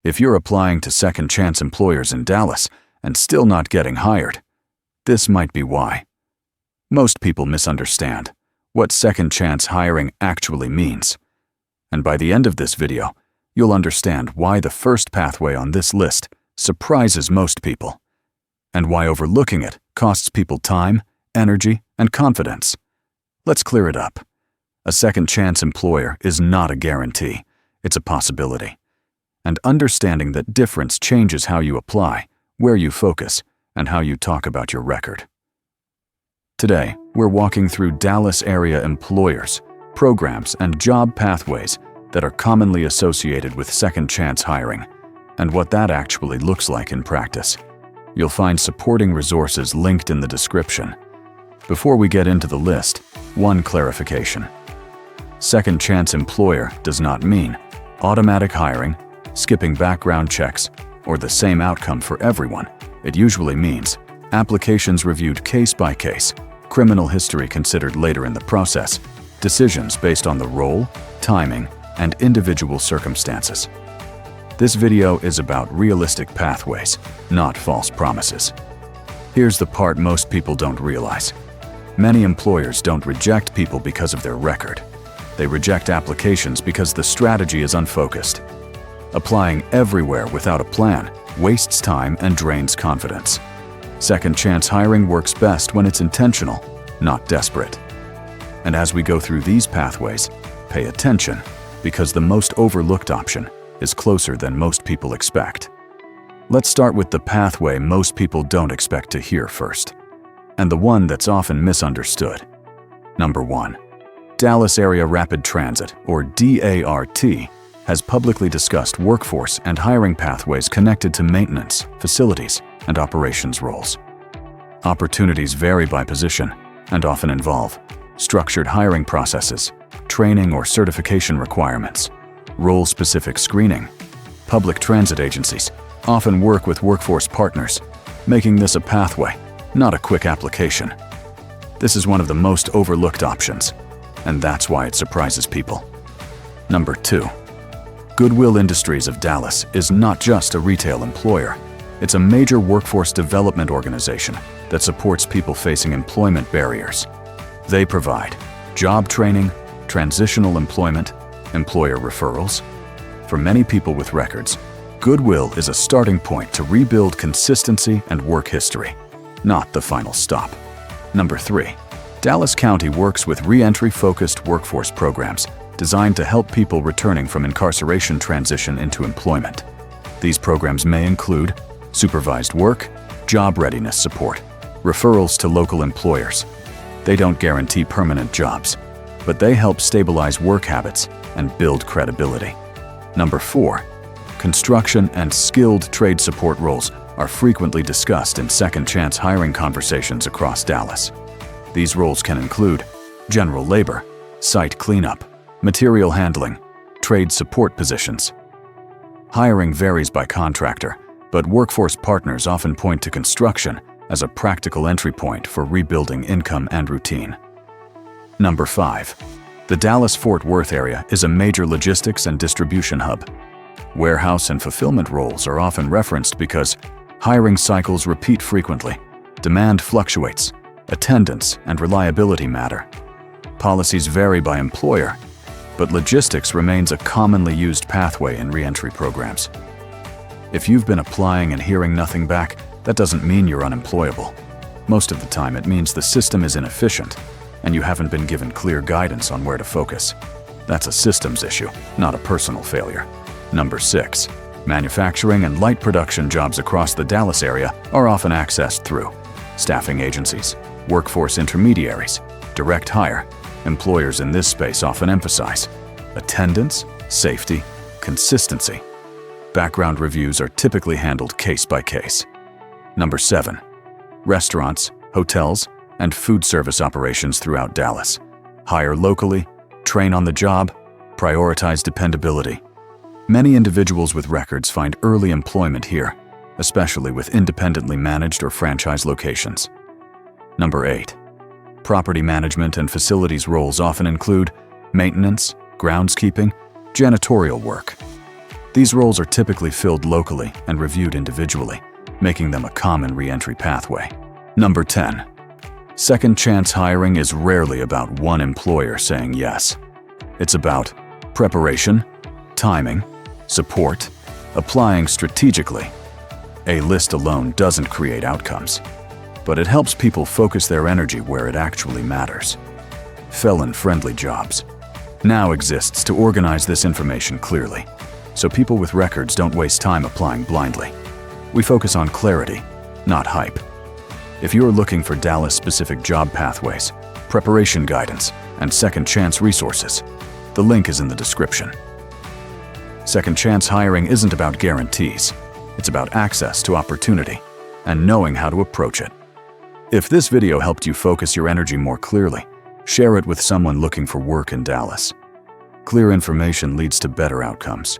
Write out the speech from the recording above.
If you're applying to second-chance employers in Dallas and still not getting hired, this might be why. Most people misunderstand what second-chance hiring actually means. And by the end of this video, you'll understand why the first pathway on this list surprises most people, and why overlooking it costs people time, energy, and confidence. Let's clear it up. A second-chance employer is not a guarantee, it's a possibility. And understanding that difference changes how you apply, where you focus, and how you talk about your record. Today, we're walking through Dallas area employers, programs, and job pathways that are commonly associated with second-chance hiring, and what that actually looks like in practice. You'll find supporting resources linked in the description. Before we get into the list, one clarification. Second-chance employer does not mean automatic hiring, skipping background checks, or the same outcome for everyone. It usually means applications reviewed case by case, criminal history considered later in the process, decisions based on the role, timing, and individual circumstances. This video is about realistic pathways, not false promises. Here's the part most people don't realize. Many employers don't reject people because of their record. They reject applications because the strategy is unfocused. Applying everywhere without a plan wastes time and drains confidence. Second-chance hiring works best when it's intentional, not desperate. And as we go through these pathways, pay attention, because the most overlooked option is closer than most people expect. Let's start with the pathway most people don't expect to hear first, and the one that's often misunderstood. Number 1. Dallas Area Rapid Transit, or DART, has publicly discussed workforce and hiring pathways connected to maintenance, facilities, and operations roles. Opportunities vary by position and often involve structured hiring processes, training or certification requirements, role-specific screening. Public transit agencies often work with workforce partners, making this a pathway, not a quick application. This is one of the most overlooked options, and that's why it surprises people. Number 2. Goodwill Industries of Dallas is not just a retail employer. It's a major workforce development organization that supports people facing employment barriers. They provide job training, transitional employment, employer referrals. For many people with records, Goodwill is a starting point to rebuild consistency and work history, not the final stop. Number 3. Dallas County works with reentry-focused workforce programs designed to help people returning from incarceration transition into employment. These programs may include supervised work, job readiness support, referrals to local employers. They don't guarantee permanent jobs, but they help stabilize work habits and build credibility. Number 4. Construction and skilled trade support roles are frequently discussed in second-chance hiring conversations across Dallas. These roles can include general labor, site cleanup, material handling, trade support positions. Hiring varies by contractor, but workforce partners often point to construction as a practical entry point for rebuilding income and routine. Number 5. The Dallas-Fort Worth area is a major logistics and distribution hub. Warehouse and fulfillment roles are often referenced because hiring cycles repeat frequently, demand fluctuates, attendance and reliability matter. Policies vary by employer, but logistics remains a commonly used pathway in reentry programs. If you've been applying and hearing nothing back, that doesn't mean you're unemployable. Most of the time, it means the system is inefficient, and you haven't been given clear guidance on where to focus. That's a systems issue, not a personal failure. Number 6. Manufacturing and light production jobs across the Dallas area are often accessed through staffing agencies, workforce intermediaries, direct hire. Employers in this space often emphasize attendance, safety, consistency. Background reviews are typically handled case by case. Number 7. Restaurants, hotels, and food service operations throughout Dallas. Hire locally, train on the job, prioritize dependability. Many individuals with records find early employment here, especially with independently managed or franchise locations. Number 8. Property management and facilities roles often include maintenance, groundskeeping, janitorial work. These roles are typically filled locally and reviewed individually, making them a common reentry pathway. Number 10. Second chance hiring is rarely about one employer saying yes. It's about preparation, timing, support, applying strategically. A list alone doesn't create outcomes, but it helps people focus their energy where it actually matters. Felon-friendly jobs now exists to organize this information clearly, so people with records don't waste time applying blindly. We focus on clarity, not hype. If you're looking for Dallas-specific job pathways, preparation guidance, and second chance resources, the link is in the description. Second chance hiring isn't about guarantees. It's about access to opportunity and knowing how to approach it. If this video helped you focus your energy more clearly, share it with someone looking for work in Dallas. Clear information leads to better outcomes.